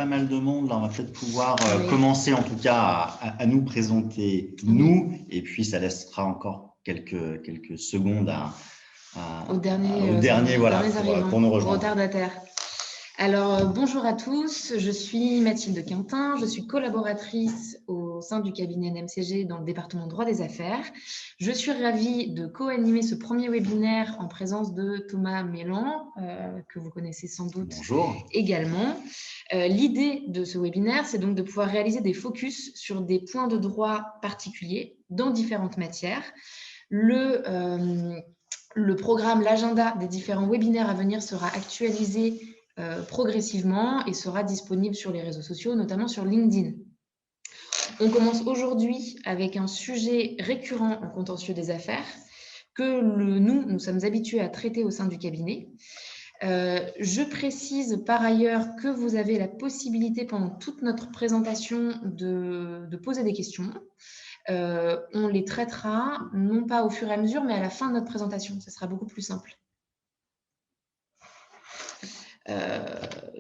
mal de monde. Là, on va peut-être pouvoir Oui. commencer en tout cas à nous présenter nous, et puis ça laissera encore quelques secondes aux derniers voilà, arrivants, pour nous aux rejoindre. retardataires. Alors, bonjour à tous, je suis Mathilde Quintin, je suis collaboratrice au sein du cabinet NMCG dans le département droit des affaires. Je suis ravie de co-animer ce premier webinaire en présence de Thomas Mélan, que vous connaissez sans doute. Bonjour. Également. L'idée de ce webinaire, c'est donc de pouvoir réaliser des focus sur des points de droit particuliers dans différentes matières. Le programme, l'agenda des différents webinaires à venir sera actualisé progressivement et sera disponible sur les réseaux sociaux, notamment sur LinkedIn. On commence aujourd'hui avec un sujet récurrent en contentieux des affaires que nous sommes habitués à traiter au sein du cabinet. Je précise par ailleurs que vous avez la possibilité pendant toute notre présentation de poser des questions. On les traitera non pas au fur et à mesure, mais à la fin de notre présentation. Ça sera beaucoup plus simple.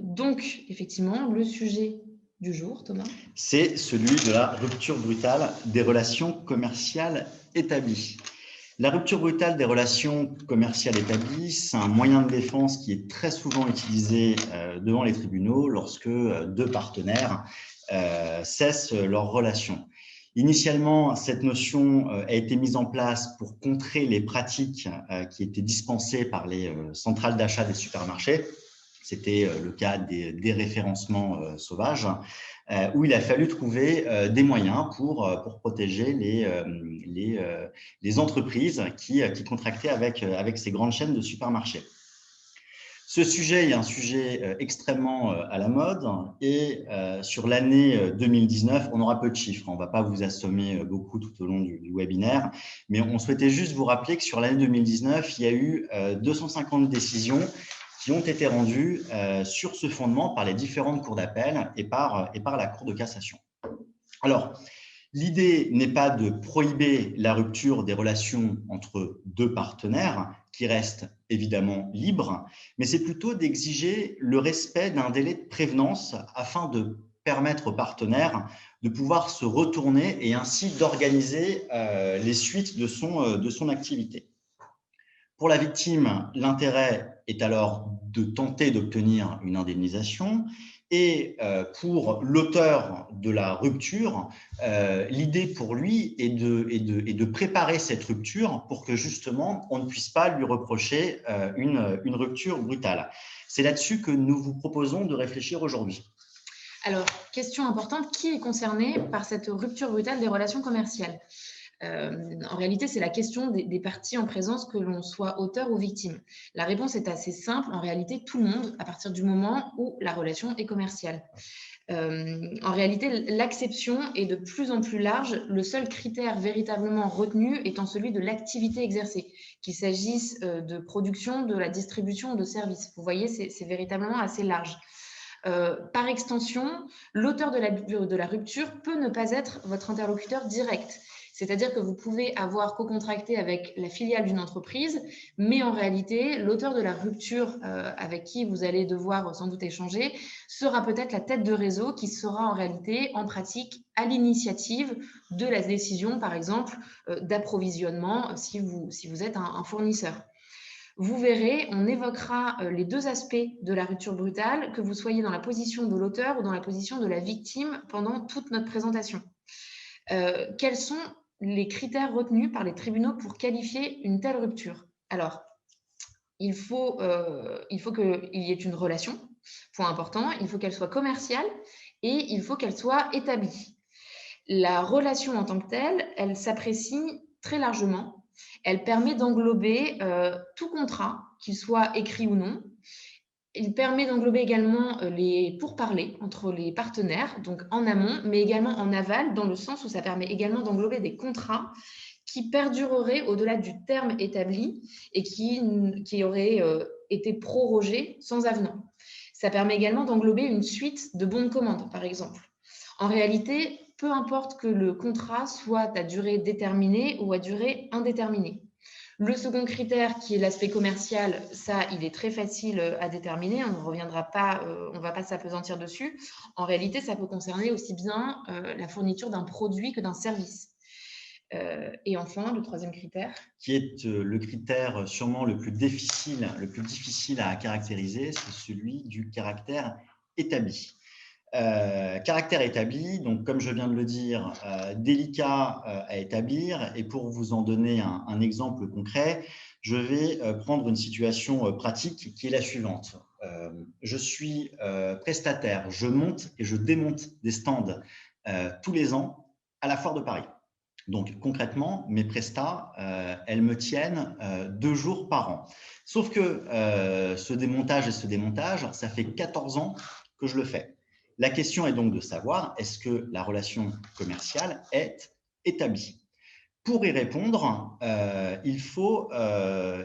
Donc, effectivement, le sujet du jour, Thomas. C'est celui de la rupture brutale des relations commerciales établies. La rupture brutale des relations commerciales établies, c'est un moyen de défense qui est très souvent utilisé devant les tribunaux lorsque deux partenaires cessent leur relation. Initialement, cette notion a été mise en place pour contrer les pratiques qui étaient dispensées par les centrales d'achat des supermarchés. C'était le cas des déréférencements sauvages, où il a fallu trouver des moyens pour protéger les entreprises qui contractaient avec ces grandes chaînes de supermarchés. Ce sujet est un sujet extrêmement à la mode et sur l'année 2019, on aura peu de chiffres. On ne va pas vous assommer beaucoup tout au long du webinaire, mais on souhaitait juste vous rappeler que sur l'année 2019, il y a eu 250 décisions qui ont été rendues sur ce fondement par les différentes cours d'appel et par la Cour de cassation. Alors, l'idée n'est pas de prohiber la rupture des relations entre deux partenaires qui restent évidemment libres, mais c'est plutôt d'exiger le respect d'un délai de prévenance afin de permettre aux partenaires de pouvoir se retourner et ainsi d'organiser les suites de son activité. Pour la victime, l'intérêt est alors de tenter d'obtenir une indemnisation. Et pour l'auteur de la rupture, l'idée pour lui est de préparer cette rupture pour que justement on ne puisse pas lui reprocher une rupture brutale. C'est là-dessus que nous vous proposons de réfléchir aujourd'hui. Alors, question importante, qui est concerné par cette rupture brutale des relations commerciales ? En réalité, c'est la question des parties en présence, que l'on soit auteur ou victime. La réponse est assez simple. En réalité, tout le monde, à partir du moment où la relation est commerciale. En réalité, l'acception est de plus en plus large, le seul critère véritablement retenu étant celui de l'activité exercée, qu'il s'agisse de production, de la distribution ou de services. Vous voyez, c'est véritablement assez large. Par extension, l'auteur de la rupture peut ne pas être votre interlocuteur direct. C'est-à-dire que vous pouvez avoir co-contracté avec la filiale d'une entreprise, mais en réalité, l'auteur de la rupture avec qui vous allez devoir sans doute échanger sera peut-être la tête de réseau qui sera en réalité, en pratique, à l'initiative de la décision, par exemple, d'approvisionnement si vous êtes un fournisseur. Vous verrez, on évoquera les deux aspects de la rupture brutale, que vous soyez dans la position de l'auteur ou dans la position de la victime pendant toute notre présentation. Quels sont les critères retenus par les tribunaux pour qualifier une telle rupture? Alors, il faut qu'il y ait une relation, point important, il faut qu'elle soit commerciale et il faut qu'elle soit établie. La relation en tant que telle, elle s'apprécie très largement. Elle permet d'englober tout contrat, qu'il soit écrit ou non. Il permet d'englober également les pourparlers entre les partenaires, donc en amont, mais également en aval, dans le sens où ça permet également d'englober des contrats qui perdureraient au-delà du terme établi et qui auraient été prorogés sans avenant. Ça permet également d'englober une suite de bons de commande, par exemple. En réalité, peu importe que le contrat soit à durée déterminée ou à durée indéterminée. Le second critère, qui est l'aspect commercial, ça, il est très facile à déterminer. On ne reviendra pas, on ne va pas s'appesantir dessus. En réalité, ça peut concerner aussi bien la fourniture d'un produit que d'un service. Et enfin, le troisième critère. Qui est le critère sûrement le plus difficile à caractériser, c'est celui du caractère établi. Caractère établi, donc comme je viens de le dire, délicat à établir. Et pour vous en donner un exemple concret, je vais prendre une situation pratique qui est la suivante. Je suis prestataire, je monte et je démonte des stands tous les ans à la Foire de Paris. Donc concrètement, mes prestats, elles me tiennent 2 jours par an. Sauf que ce démontage, ça fait 14 ans que je le fais. La question est donc de savoir, est-ce que la relation commerciale est établie? Pour y répondre, il faut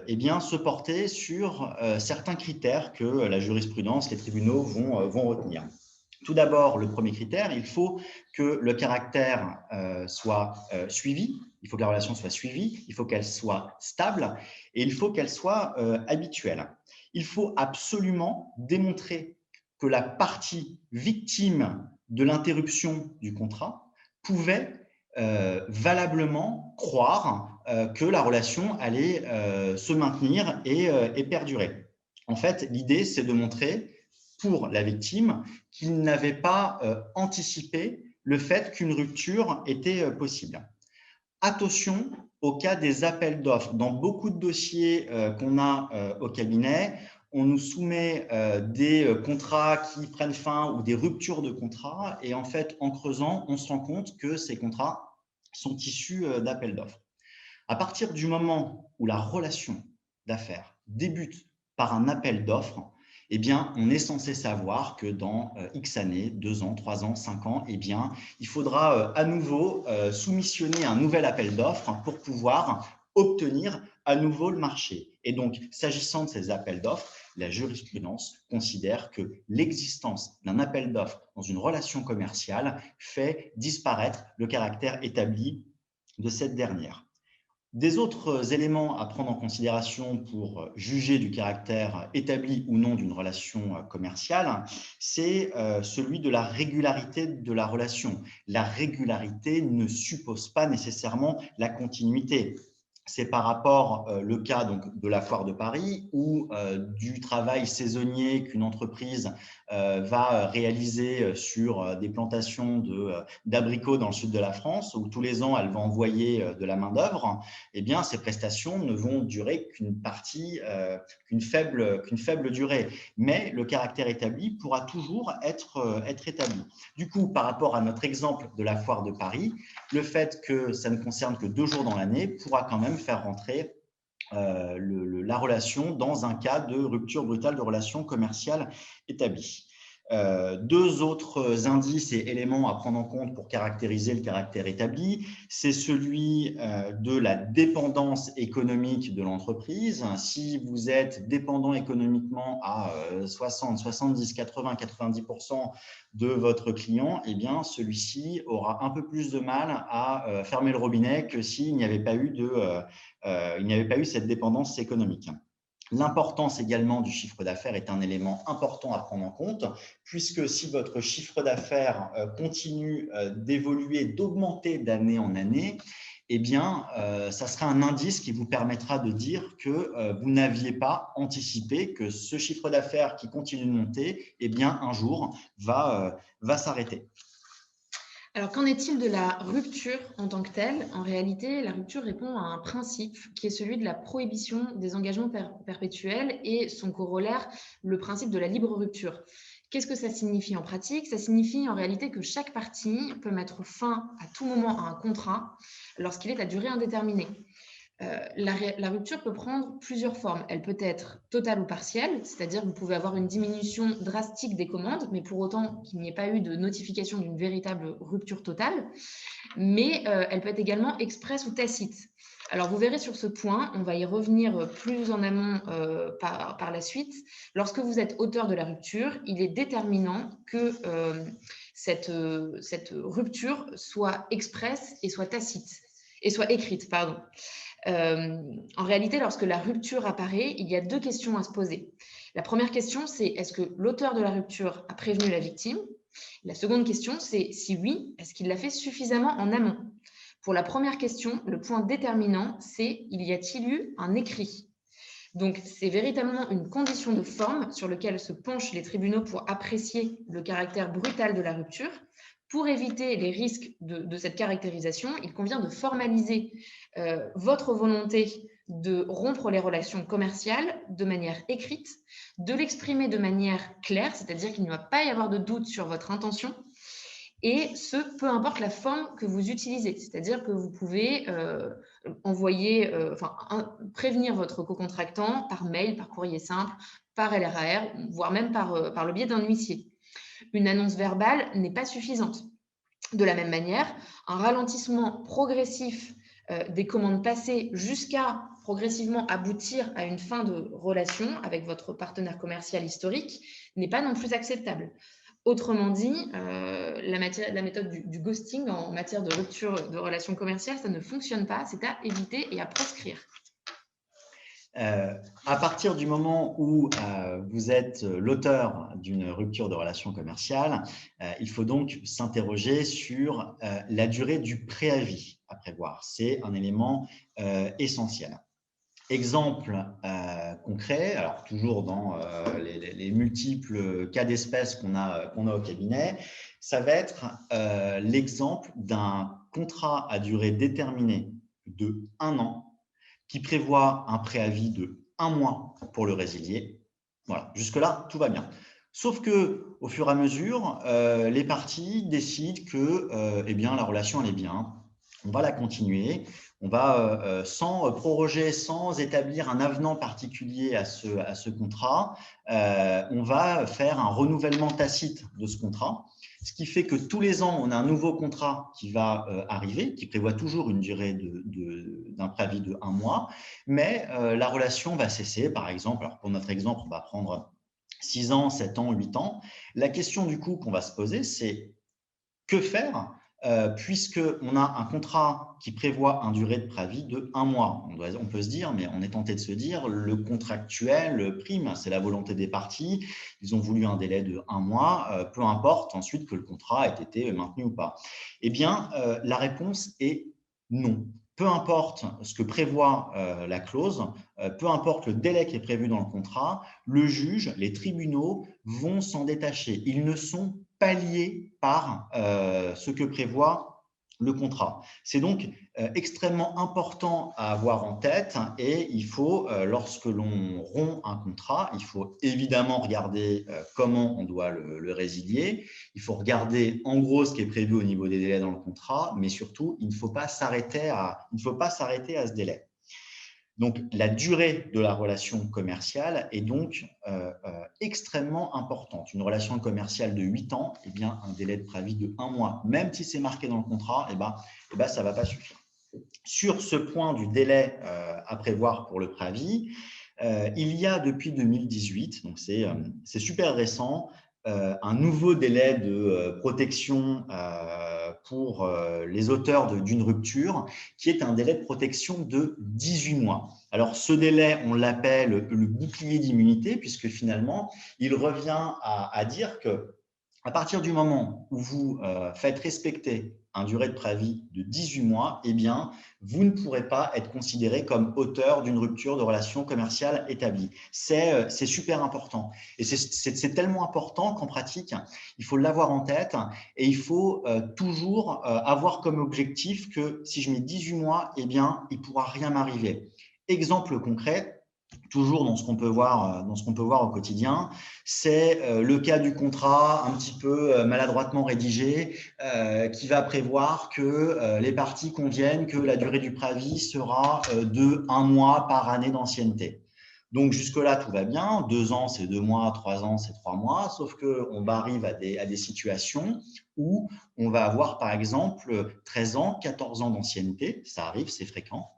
eh bien, se porter sur certains critères que la jurisprudence, les tribunaux vont retenir. Tout d'abord, le premier critère, il faut que le caractère soit suivi, il faut que la relation soit suivie, il faut qu'elle soit stable et il faut qu'elle soit habituelle. Il faut absolument démontrer que la partie victime de l'interruption du contrat pouvait valablement croire que la relation allait se maintenir et perdurer. En fait, l'idée, c'est de montrer pour la victime qu'il n'avait pas anticipé le fait qu'une rupture était possible. Attention au cas des appels d'offres. Dans beaucoup de dossiers qu'on a au cabinet, on nous soumet des contrats qui prennent fin ou des ruptures de contrats. Et en fait, en creusant, on se rend compte que ces contrats sont issus d'appels d'offres. À partir du moment où la relation d'affaires débute par un appel d'offres, eh bien, on est censé savoir que dans X années, 2 ans, 3 ans, 5 ans, eh bien, il faudra à nouveau soumissionner un nouvel appel d'offres pour pouvoir obtenir à nouveau le marché. Et donc, s'agissant de ces appels d'offres, la jurisprudence considère que l'existence d'un appel d'offres dans une relation commerciale fait disparaître le caractère établi de cette dernière. Des autres éléments à prendre en considération pour juger du caractère établi ou non d'une relation commerciale, c'est celui de la régularité de la relation. La régularité ne suppose pas nécessairement la continuité. C'est par rapport le cas donc, de la Foire de Paris ou du travail saisonnier qu'une entreprise va réaliser sur des plantations d'abricots dans le sud de la France, où tous les ans, elle va envoyer de la main-d'œuvre. Eh bien, ces prestations ne vont durer qu'une faible durée. Mais le caractère établi pourra toujours être établi. Du coup, par rapport à notre exemple de la Foire de Paris, le fait que ça ne concerne que 2 jours dans l'année pourra quand même faire rentrer la relation dans un cas de rupture brutale de relation commerciale établie. 2 autres indices et éléments à prendre en compte pour caractériser le caractère établi, c'est celui de la dépendance économique de l'entreprise. Si vous êtes dépendant économiquement à 60, 70, 80, 90% de votre client, eh bien, celui-ci aura un peu plus de mal à fermer le robinet que s'il n'y avait pas eu cette dépendance économique. L'importance également du chiffre d'affaires est un élément important à prendre en compte, puisque si votre chiffre d'affaires continue d'évoluer, d'augmenter d'année en année, eh bien, ça sera un indice qui vous permettra de dire que vous n'aviez pas anticipé que ce chiffre d'affaires qui continue de monter, eh bien, un jour, va s'arrêter. Alors, qu'en est-il de la rupture en tant que telle? En réalité, la rupture répond à un principe qui est celui de la prohibition des engagements perpétuels et son corollaire, le principe de la libre rupture. Qu'est-ce que ça signifie en pratique? Ça signifie en réalité que chaque partie peut mettre fin à tout moment à un contrat lorsqu'il est à durée indéterminée. La rupture peut prendre plusieurs formes. Elle peut être totale ou partielle, c'est-à-dire que vous pouvez avoir une diminution drastique des commandes, mais pour autant qu'il n'y ait pas eu de notification d'une véritable rupture totale. Mais elle peut être également expresse ou tacite. Alors, vous verrez sur ce point, on va y revenir plus en amont par la suite. Lorsque vous êtes auteur de la rupture, il est déterminant que cette rupture soit expresse et soit tacite. et soit écrite, pardon. En réalité, lorsque la rupture apparaît, il y a 2 questions à se poser. La première question, c'est est-ce que l'auteur de la rupture a prévenu la victime? La seconde question, c'est si oui, est-ce qu'il l'a fait suffisamment en amont? Pour la première question, le point déterminant, c'est il y a-t-il eu un écrit? Donc, c'est véritablement une condition de forme sur laquelle se penchent les tribunaux pour apprécier le caractère brutal de la rupture. Pour éviter les risques de cette caractérisation, il convient de formaliser votre volonté de rompre les relations commerciales de manière écrite, de l'exprimer de manière claire, c'est-à-dire qu'il ne va pas y avoir de doute sur votre intention, et ce, peu importe la forme que vous utilisez. C'est-à-dire que vous pouvez prévenir votre co-contractant par mail, par courrier simple, par LRAR, voire même par le biais d'un huissier. Une annonce verbale n'est pas suffisante. De la même manière, un ralentissement progressif des commandes passées jusqu'à progressivement aboutir à une fin de relation avec votre partenaire commercial historique n'est pas non plus acceptable. Autrement dit, la méthode du ghosting en matière de rupture de relations commerciales, ça ne fonctionne pas, c'est à éviter et à proscrire. À partir du moment où vous êtes l'auteur d'une rupture de relation commerciale, il faut donc s'interroger sur la durée du préavis à prévoir. C'est un élément essentiel. Exemple concret, alors toujours dans les multiples cas d'espèce qu'on a au cabinet, ça va être l'exemple d'un contrat à durée déterminée de 1 an qui prévoit un préavis de 1 mois pour le résilier. Voilà, jusque-là, tout va bien. Sauf que, au fur et à mesure, les parties décident que eh bien, la relation elle est bien, on va la continuer, on va, sans proroger, sans établir un avenant particulier à ce contrat, on va faire un renouvellement tacite de ce contrat, ce qui fait que tous les ans, on a un nouveau contrat qui va arriver, qui prévoit toujours une durée d'un préavis de 1 mois, mais la relation va cesser. Par exemple, alors pour notre exemple, on va prendre 6 ans, 7 ans, 8 ans. La question du coup qu'on va se poser, c'est que faire puisqu'on a un contrat qui prévoit une durée de préavis de 1 mois. On peut se dire, mais on est tenté de se dire, le contractuel prime, c'est la volonté des parties, ils ont voulu un délai de 1 mois, peu importe ensuite que le contrat ait été maintenu ou pas. Eh bien, la réponse est non. Peu importe ce que prévoit la clause, peu importe le délai qui est prévu dans le contrat, le juge, les tribunaux vont s'en détacher. Ils ne sont pas liés par ce que prévoit le contrat. C'est donc extrêmement important à avoir en tête et il faut, lorsque l'on rompt un contrat, il faut évidemment regarder comment on doit le résilier. Il faut regarder en gros ce qui est prévu au niveau des délais dans le contrat, mais surtout, il ne faut pas s'arrêter à ce délai. Donc, la durée de la relation commerciale est donc extrêmement importante. Une relation commerciale de 8 ans, eh bien, un délai de préavis de 1 mois, même si c'est marqué dans le contrat, ça ne va pas suffire. Sur ce point du délai à prévoir pour le préavis, il y a depuis 2018, donc c'est super récent, un nouveau délai de protection pour les auteurs d'une rupture, qui est un délai de protection de 18 mois. Alors, ce délai, on l'appelle le bouclier d'immunité, puisque finalement, il revient à dire que à partir du moment où vous faites respecter une durée de préavis de 18 mois, eh bien, vous ne pourrez pas être considéré comme auteur d'une rupture de relation commerciale établie. C'est super important. Et c'est tellement important qu'en pratique, il faut l'avoir en tête et il faut toujours avoir comme objectif que si je mets 18 mois, eh bien, il ne pourra rien m'arriver. Exemple concret, toujours dans ce qu'on peut voir au quotidien, c'est le cas du contrat un petit peu maladroitement rédigé qui va prévoir que les parties conviennent que la durée du préavis sera de 1 mois par année d'ancienneté. Donc, jusque-là, tout va bien. 2 ans, c'est 2 mois. 3 ans, c'est 3 mois. Sauf qu'on arrive à des situations où on va avoir, par exemple, 13 ans, 14 ans d'ancienneté. Ça arrive, c'est fréquent.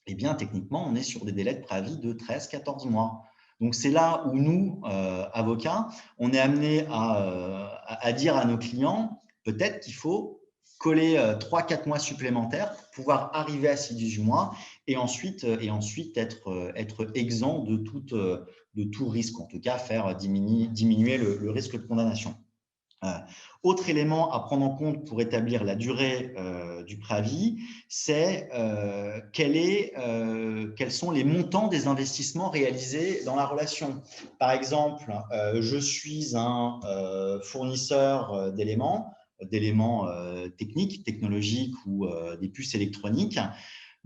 Eh bien, techniquement, on est sur des délais de préavis de 13-14 mois. Donc, c'est là où nous, avocats, on est amené à dire à nos clients, peut-être qu'il faut coller 3-4 mois supplémentaires pour pouvoir arriver à ces 18 mois et ensuite être exempt de tout risque, en tout cas faire diminuer le risque de condamnation. Autre élément à prendre en compte pour établir la durée du préavis, c'est quels sont les montants des investissements réalisés dans la relation. Par exemple, je suis un fournisseur d'éléments techniques, technologiques ou des puces électroniques.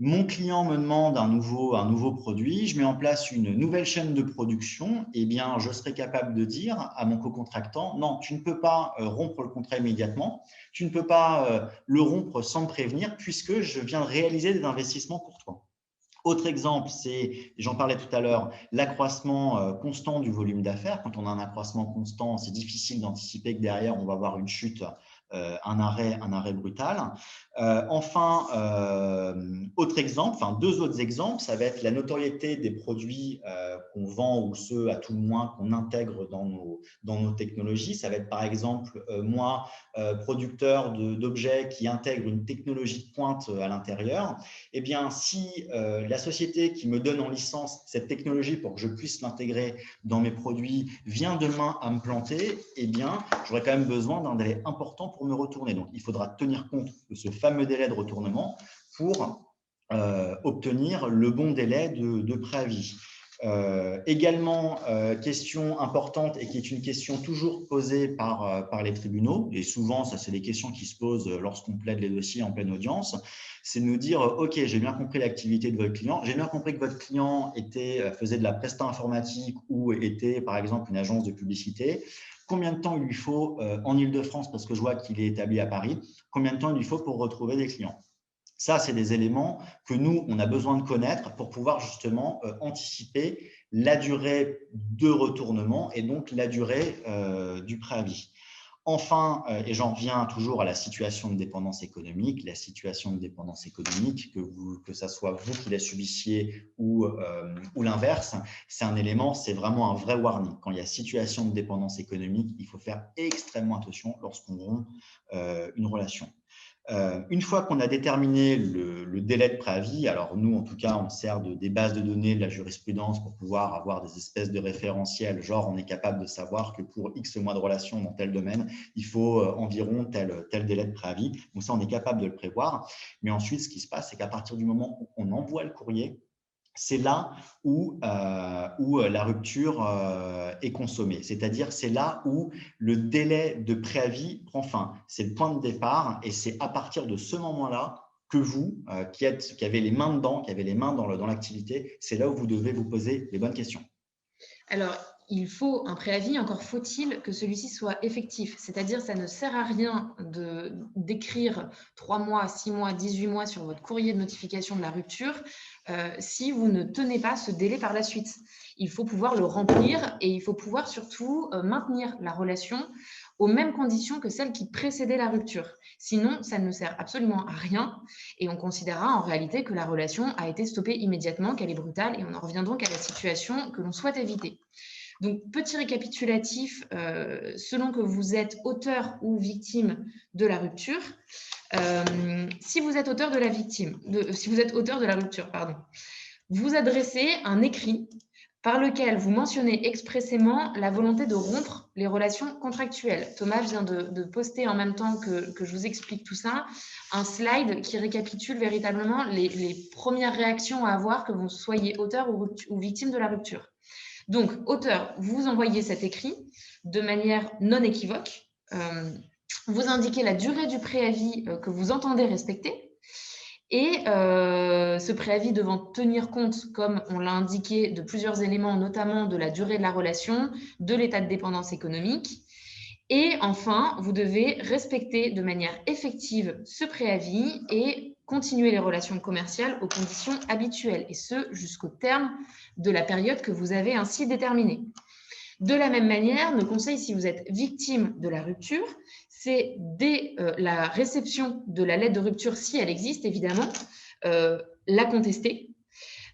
Mon client me demande un nouveau produit, je mets en place une nouvelle chaîne de production, eh bien, je serai capable de dire à mon co-contractant, non, tu ne peux pas rompre le contrat immédiatement, tu ne peux pas le rompre sans me prévenir puisque je viens de réaliser des investissements pour toi. Autre exemple, c'est, j'en parlais tout à l'heure, l'accroissement constant du volume d'affaires. Quand on a un accroissement constant, c'est difficile d'anticiper que derrière, on va avoir une chute, un arrêt brutal. Enfin, autre exemple, deux autres exemples, ça va être la notoriété des produits qu'on vend ou ceux à tout le moins qu'on intègre dans nos technologies. Ça va être par exemple, moi, producteur d'objets qui intègrent une technologie de pointe à l'intérieur. Eh bien, si la société qui me donne en licence cette technologie pour que je puisse l'intégrer dans mes produits vient demain à me planter, eh bien, j'aurai quand même besoin d'un délai important pour me retourner. Donc, il faudra tenir compte de ce fameux délai de retournement pour obtenir le bon délai de préavis. Également, question importante et qui est une question toujours posée par les tribunaux, et souvent, ça c'est des questions qui se posent lorsqu'on plaide les dossiers en pleine audience, c'est de nous dire, OK, j'ai bien compris l'activité de votre client, j'ai bien compris que votre client faisait de la presta informatique ou était par exemple une agence de publicité. Combien de temps il lui faut en Île-de-France, parce que je vois qu'il est établi à Paris, combien de temps il lui faut pour retrouver des clients? Ça, c'est des éléments que nous, on a besoin de connaître pour pouvoir justement anticiper la durée de retournement et donc la durée du préavis. Enfin, et j'en reviens toujours à la situation de dépendance économique, que ça soit vous qui la subissiez ou l'inverse, c'est un élément, c'est vraiment un vrai warning. Quand il y a situation de dépendance économique, il faut faire extrêmement attention lorsqu'on rompt une relation. Une fois qu'on a déterminé le délai de préavis, alors nous, en tout cas, on sert des bases de données de la jurisprudence pour pouvoir avoir des espèces de référentiels, genre on est capable de savoir que pour X mois de relation dans tel domaine, il faut environ tel délai de préavis. Donc ça, on est capable de le prévoir. Mais ensuite, ce qui se passe, c'est qu'à partir du moment où on envoie le courrier, c'est là où la rupture est consommée. C'est-à-dire, c'est là où le délai de préavis prend fin. C'est le point de départ et c'est à partir de ce moment-là que vous, qui avez les mains dedans, qui avez les mains dans l'activité, c'est là où vous devez vous poser les bonnes questions. Alors, il faut un préavis, encore faut-il que celui-ci soit effectif. C'est-à-dire, ça ne sert à rien d'écrire 3 mois, 6 mois, 18 mois sur votre courrier de notification de la rupture si vous ne tenez pas ce délai par la suite. Il faut pouvoir le remplir et il faut pouvoir surtout maintenir la relation aux mêmes conditions que celles qui précédaient la rupture. Sinon, ça ne sert absolument à rien et on considérera en réalité que la relation a été stoppée immédiatement, qu'elle est brutale et on en revient donc à la situation que l'on souhaite éviter. Donc, petit récapitulatif, selon que vous êtes auteur ou victime de la rupture, si vous êtes auteur de la rupture, pardon, vous adressez un écrit par lequel vous mentionnez expressément la volonté de rompre les relations contractuelles. Thomas vient de poster en même temps que je vous explique tout ça, un slide qui récapitule véritablement les premières réactions à avoir que vous soyez auteur ou victime de la rupture. Donc, auteur, vous envoyez cet écrit de manière non équivoque. Vous indiquez la durée du préavis que vous entendez respecter. Et ce préavis devant tenir compte, comme on l'a indiqué, de plusieurs éléments, notamment de la durée de la relation, de l'état de dépendance économique. Et enfin, vous devez respecter de manière effective ce préavis et continuer les relations commerciales aux conditions habituelles, et ce, jusqu'au terme de la période que vous avez ainsi déterminée. De la même manière, nos conseils, si vous êtes victime de la rupture, c'est dès la réception de la lettre de rupture, si elle existe évidemment, la contester.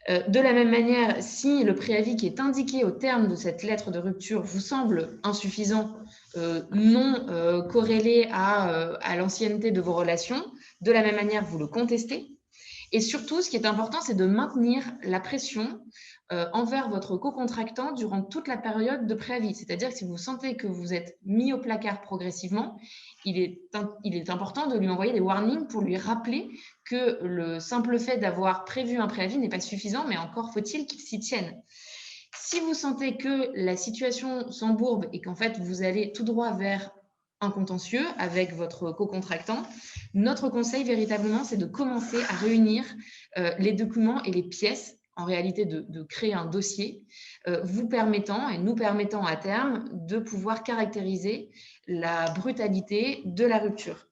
De la même manière, si le préavis qui est indiqué au terme de cette lettre de rupture vous semble insuffisant, non corrélé à l'ancienneté de vos relations. De la même manière, vous le contestez. Et surtout, ce qui est important, c'est de maintenir la pression envers votre co-contractant durant toute la période de préavis. C'est-à-dire que si vous sentez que vous êtes mis au placard progressivement, il est important de lui envoyer des warnings pour lui rappeler que le simple fait d'avoir prévu un préavis n'est pas suffisant, mais encore faut-il qu'il s'y tienne. Si vous sentez que la situation s'embourbe et qu'en fait, vous allez tout droit vers un contentieux avec votre co-contractant, notre conseil véritablement, c'est de commencer à réunir les documents et les pièces, en réalité de créer un dossier, vous permettant et nous permettant à terme de pouvoir caractériser la brutalité de la rupture.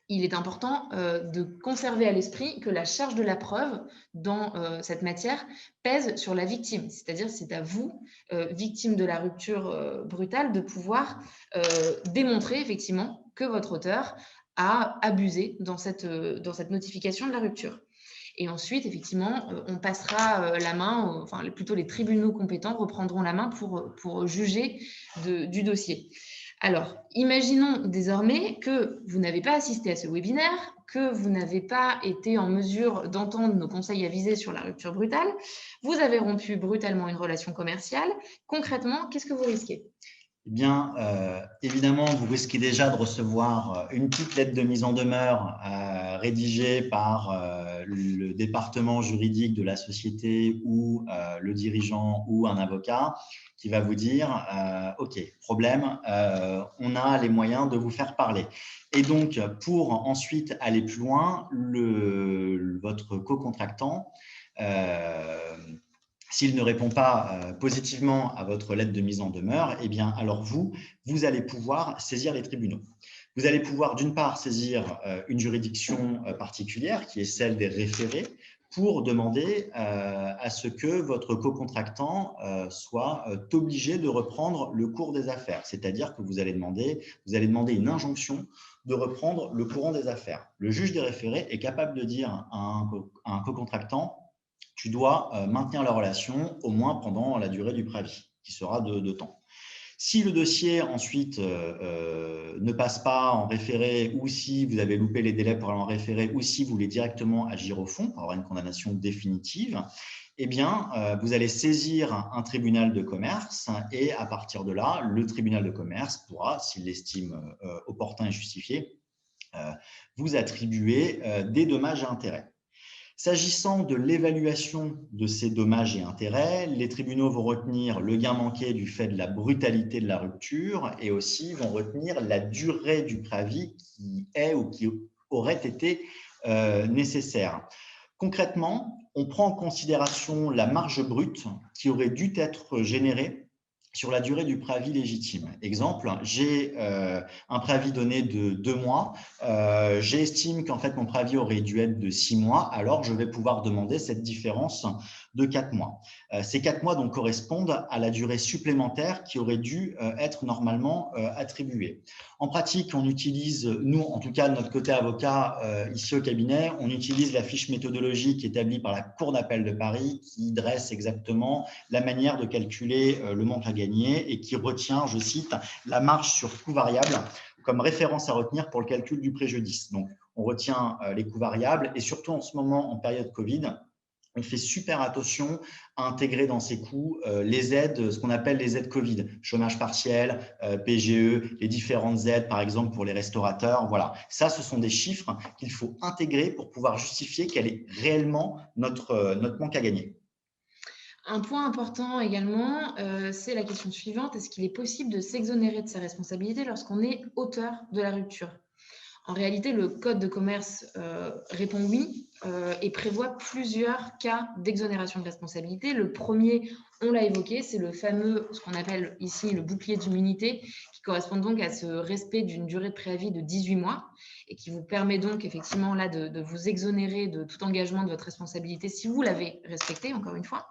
Il est important de conserver à l'esprit que la charge de la preuve dans cette matière pèse sur la victime. C'est-à-dire c'est à vous, victime de la rupture brutale, de pouvoir démontrer effectivement que votre auteur a abusé dans cette notification de la rupture. Et ensuite, effectivement, on passera la main, enfin plutôt les tribunaux compétents reprendront la main pour juger du dossier. Alors, imaginons désormais que vous n'avez pas assisté à ce webinaire, que vous n'avez pas été en mesure d'entendre nos conseils avisés sur la rupture brutale. Vous avez rompu brutalement une relation commerciale. Concrètement, qu'est-ce que vous risquez ? Eh bien, évidemment, vous risquez déjà de recevoir une petite lettre de mise en demeure rédigée par le département juridique de la société ou le dirigeant ou un avocat qui va vous dire « Ok, problème, on a les moyens de vous faire parler ». Et donc, pour ensuite aller plus loin, votre co-contractant s'il ne répond pas positivement à votre lettre de mise en demeure, eh bien, alors vous allez pouvoir saisir les tribunaux. Vous allez pouvoir, d'une part, saisir une juridiction particulière, qui est celle des référés, pour demander à ce que votre co-contractant soit obligé de reprendre le cours des affaires. C'est-à-dire que vous allez demander une injonction de reprendre le courant des affaires. Le juge des référés est capable de dire à un co-contractant: tu dois maintenir la relation au moins pendant la durée du préavis, qui sera de temps. Si le dossier ensuite ne passe pas en référé, ou si vous avez loupé les délais pour aller en référé, ou si vous voulez directement agir au fond pour avoir une condamnation définitive, eh bien, vous allez saisir un tribunal de commerce et à partir de là, le tribunal de commerce pourra, s'il l'estime opportun et justifié, vous attribuer des dommages et intérêts. S'agissant de l'évaluation de ces dommages et intérêts, les tribunaux vont retenir le gain manqué du fait de la brutalité de la rupture et aussi vont retenir la durée du préavis qui est ou qui aurait été nécessaire. Concrètement, on prend en considération la marge brute qui aurait dû être générée sur la durée du préavis légitime. Exemple, j'ai un préavis donné de 2 mois, j'estime qu'en fait mon préavis aurait dû être de 6 mois, alors je vais pouvoir demander cette différence de 4 mois. Ces 4 mois donc correspondent à la durée supplémentaire qui aurait dû être normalement attribuée. En pratique, on utilise, nous en tout cas de notre côté avocat ici au cabinet, on utilise la fiche méthodologique établie par la Cour d'appel de Paris qui dresse exactement la manière de calculer le manque à gagner et qui retient, je cite, la marge sur coût variable comme référence à retenir pour le calcul du préjudice. Donc, on retient les coûts variables et surtout en ce moment, en période Covid, on fait super attention à intégrer dans ces coûts les aides, ce qu'on appelle les aides Covid, chômage partiel, PGE, les différentes aides, par exemple pour les restaurateurs. Voilà, ça, ce sont des chiffres qu'il faut intégrer pour pouvoir justifier quel est réellement notre manque à gagner. Un point important également, c'est la question suivante. Est-ce qu'il est possible de s'exonérer de ses responsabilités lorsqu'on est auteur de la rupture ? En réalité, le Code de commerce répond oui et prévoit plusieurs cas d'exonération de responsabilité. Le premier, on l'a évoqué, c'est le fameux, ce qu'on appelle ici le bouclier d'immunité, qui correspond donc à ce respect d'une durée de préavis de 18 mois et qui vous permet donc effectivement là de vous exonérer de tout engagement de votre responsabilité si vous l'avez respecté, encore une fois.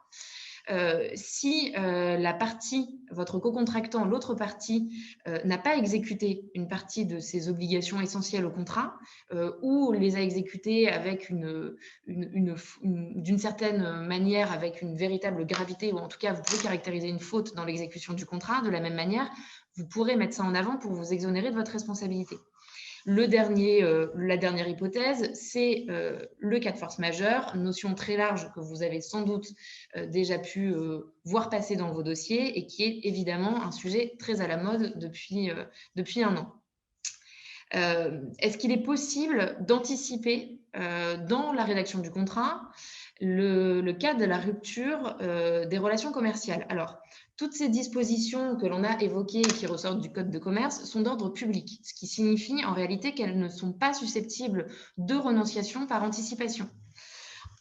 Si la partie, votre co-contractant, l'autre partie, n'a pas exécuté une partie de ses obligations essentielles au contrat ou les a exécutées avec d'une certaine manière, avec une véritable gravité, ou en tout cas, vous pouvez caractériser une faute dans l'exécution du contrat, de la même manière, vous pourrez mettre ça en avant pour vous exonérer de votre responsabilité. La dernière hypothèse, c'est le cas de force majeure, notion très large que vous avez sans doute déjà pu voir passer dans vos dossiers et qui est évidemment un sujet très à la mode depuis un an. Est-ce qu'il est possible d'anticiper dans la rédaction du contrat le cas de la rupture des relations commerciales? Alors, toutes ces dispositions que l'on a évoquées et qui ressortent du Code de commerce sont d'ordre public, ce qui signifie en réalité qu'elles ne sont pas susceptibles de renonciation par anticipation.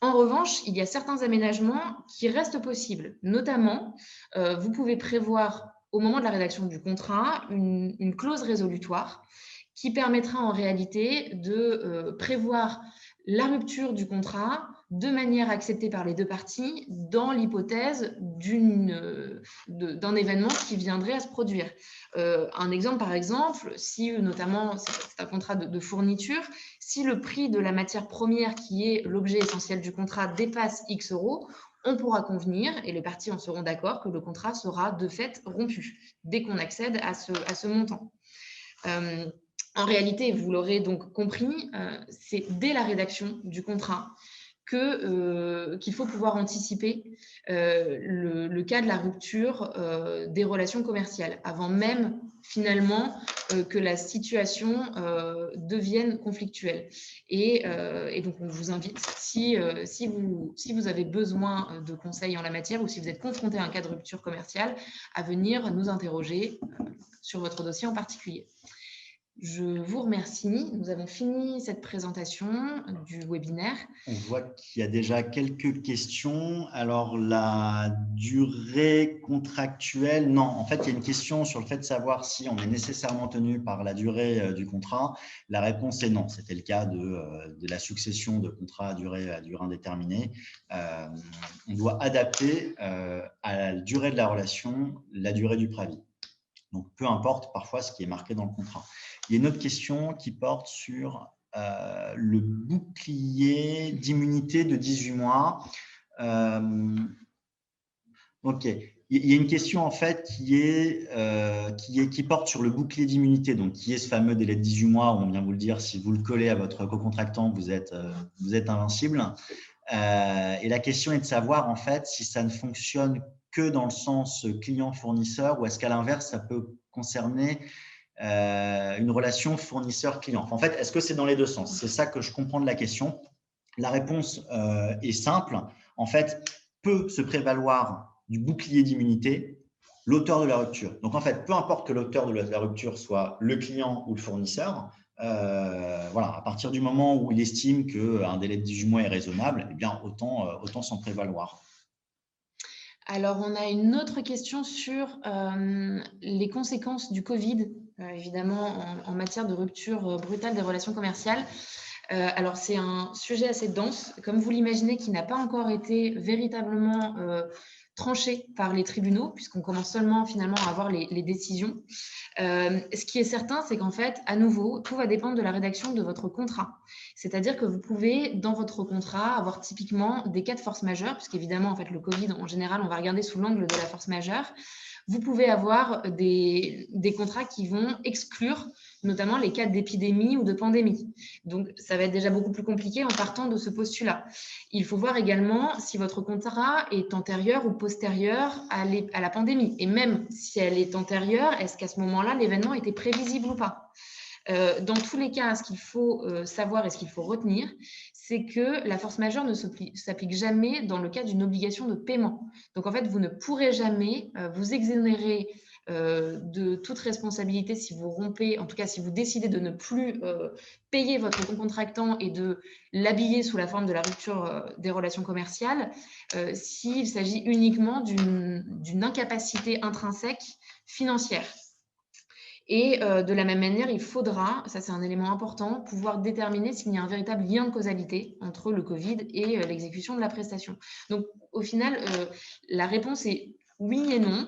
En revanche, il y a certains aménagements qui restent possibles. Notamment, vous pouvez prévoir au moment de la rédaction du contrat une clause résolutoire qui permettra en réalité de prévoir la rupture du contrat de manière acceptée par les deux parties dans l'hypothèse d'un événement qui viendrait à se produire. Un exemple, par exemple, si notamment c'est un contrat de fourniture, si le prix de la matière première qui est l'objet essentiel du contrat dépasse X euros, on pourra convenir, et les parties en seront d'accord, que le contrat sera de fait rompu dès qu'on accède à ce montant. En réalité, vous l'aurez donc compris, c'est dès la rédaction du contrat qu'il faut pouvoir anticiper le cas de la rupture des relations commerciales, avant même finalement que la situation devienne conflictuelle. Et donc, on vous invite, si vous avez besoin de conseils en la matière ou si vous êtes confronté à un cas de rupture commerciale, à venir nous interroger sur votre dossier en particulier. Je vous remercie. Nous avons fini cette présentation du webinaire. On voit qu'il y a déjà quelques questions. Alors, la durée contractuelle, non. En fait, il y a une question sur le fait de savoir si on est nécessairement tenu par la durée du contrat. La réponse est non. C'était le cas de la succession de contrats à durée indéterminée. On doit adapter à la durée de la relation la durée du préavis. Donc, peu importe parfois ce qui est marqué dans le contrat. Il y a une autre question qui porte sur le bouclier d'immunité de 18 mois. Ok. Il y a une question en fait qui porte sur le bouclier d'immunité, donc qui est ce fameux délai de 18 mois où on vient vous le dire, si vous le collez à votre co-contractant, vous êtes invincible. Et la question est de savoir en fait si ça ne fonctionne que dans le sens client-fournisseur ou est-ce qu'à l'inverse, ça peut concerner une relation fournisseur-client. En fait, est-ce que c'est dans les deux sens? C'est ça que je comprends de la question. La réponse est simple. En fait, peut se prévaloir du bouclier d'immunité l'auteur de la rupture. Donc, en fait, peu importe que l'auteur de la rupture soit le client ou le fournisseur, voilà, à partir du moment où il estime qu'un délai de 18 mois est raisonnable, eh bien, autant s'en prévaloir. Alors, on a une autre question sur les conséquences du Covid, évidemment, en matière de rupture brutale des relations commerciales. Alors, c'est un sujet assez dense, comme vous l'imaginez, qui n'a pas encore été véritablement tranché par les tribunaux, puisqu'on commence seulement finalement à avoir les décisions. Ce qui est certain, c'est qu'en fait, à nouveau, tout va dépendre de la rédaction de votre contrat. C'est-à-dire que vous pouvez, dans votre contrat, avoir typiquement des cas de force majeure, puisqu'évidemment, en fait, le Covid, en général, on va regarder sous l'angle de la force majeure. Vous pouvez avoir des contrats qui vont exclure notamment les cas d'épidémie ou de pandémie. Donc, ça va être déjà beaucoup plus compliqué en partant de ce postulat. Il faut voir également si votre contrat est antérieur ou postérieur à la pandémie. Et même si elle est antérieure, est-ce qu'à ce moment-là, l'événement était prévisible ou pas? Dans tous les cas, ce qu'il faut savoir et ce qu'il faut retenir, c'est que la force majeure ne s'applique jamais dans le cas d'une obligation de paiement. Donc, en fait, vous ne pourrez jamais vous exonérer de toute responsabilité si vous rompez, en tout cas si vous décidez de ne plus payer votre contractant et de l'habiller sous la forme de la rupture des relations commerciales, s'il s'agit uniquement d'une incapacité intrinsèque financière. Et de la même manière, il faudra, ça c'est un élément important, pouvoir déterminer s'il y a un véritable lien de causalité entre le Covid et l'exécution de la prestation. Donc au final, la réponse est oui et non.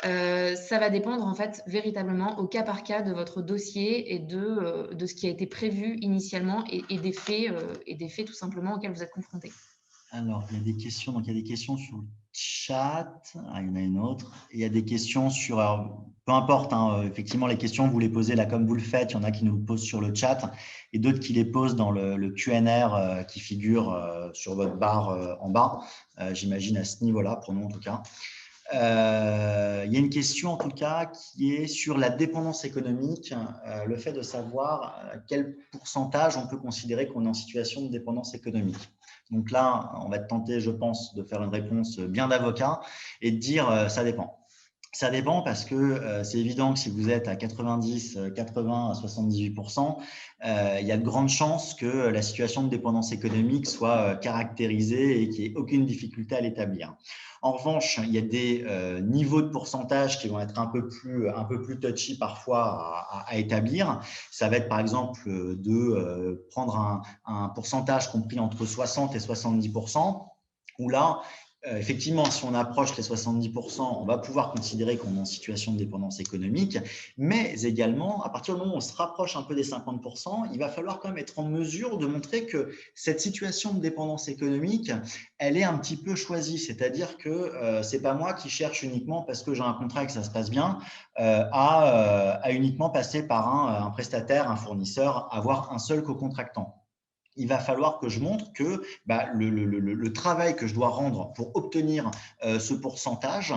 Ça va dépendre en fait véritablement au cas par cas de votre dossier et de ce qui a été prévu initialement et des faits tout simplement auxquels vous êtes confrontés. Alors, il y a des questions. Donc, il y a des questions sur le chat. Ah, il y en a une autre. Il y a des questions sur… Alors, peu importe, hein, effectivement, les questions, vous les posez là comme vous le faites. Il y en a qui nous posent sur le chat et d'autres qui les posent dans le Q&R qui figure sur votre barre en bas. J'imagine à ce niveau-là, pour nous en tout cas. Il y a une question en tout cas qui est sur la dépendance économique, le fait de savoir quel pourcentage on peut considérer qu'on est en situation de dépendance économique. Donc là, on va être tenté, je pense, de faire une réponse bien d'avocat et de dire ça dépend. Ça dépend parce que c'est évident que si vous êtes à 90, 80, à 78%, il y a de grandes chances que la situation de dépendance économique soit caractérisée et qu'il n'y ait aucune difficulté à l'établir. En revanche, il y a des niveaux de pourcentage qui vont être un peu plus touchy parfois à établir. Ça va être par exemple de prendre un pourcentage compris entre 60 et 70%, où là, effectivement, si on approche les 70%, on va pouvoir considérer qu'on est en situation de dépendance économique, mais également, à partir du moment où on se rapproche un peu des 50%, il va falloir quand même être en mesure de montrer que cette situation de dépendance économique, elle est un petit peu choisie, c'est-à-dire que ce n'est pas moi qui cherche uniquement parce que j'ai un contrat et que ça se passe bien, à uniquement passer par un prestataire, un fournisseur, avoir un seul co-contractant. Il va falloir que je montre que le travail que je dois rendre pour obtenir ce pourcentage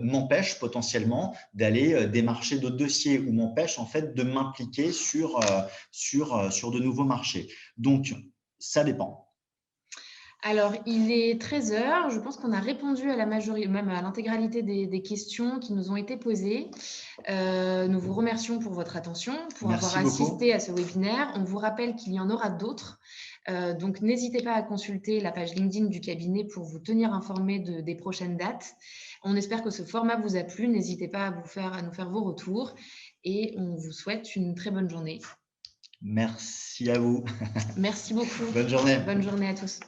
m'empêche potentiellement d'aller démarcher d'autres dossiers ou m'empêche en fait de m'impliquer sur de nouveaux marchés. Donc, ça dépend. Alors, il est 13 heures. Je pense qu'on a répondu à la majorité, même à l'intégralité des questions qui nous ont été posées. Nous vous remercions pour votre attention, pour avoir assisté à ce webinaire. On vous rappelle qu'il y en aura d'autres. Donc, n'hésitez pas à consulter la page LinkedIn du cabinet pour vous tenir informé des prochaines dates. On espère que ce format vous a plu. N'hésitez pas à nous faire vos retours et on vous souhaite une très bonne journée. Merci à vous. Merci beaucoup. Bonne journée. Bonne journée à tous.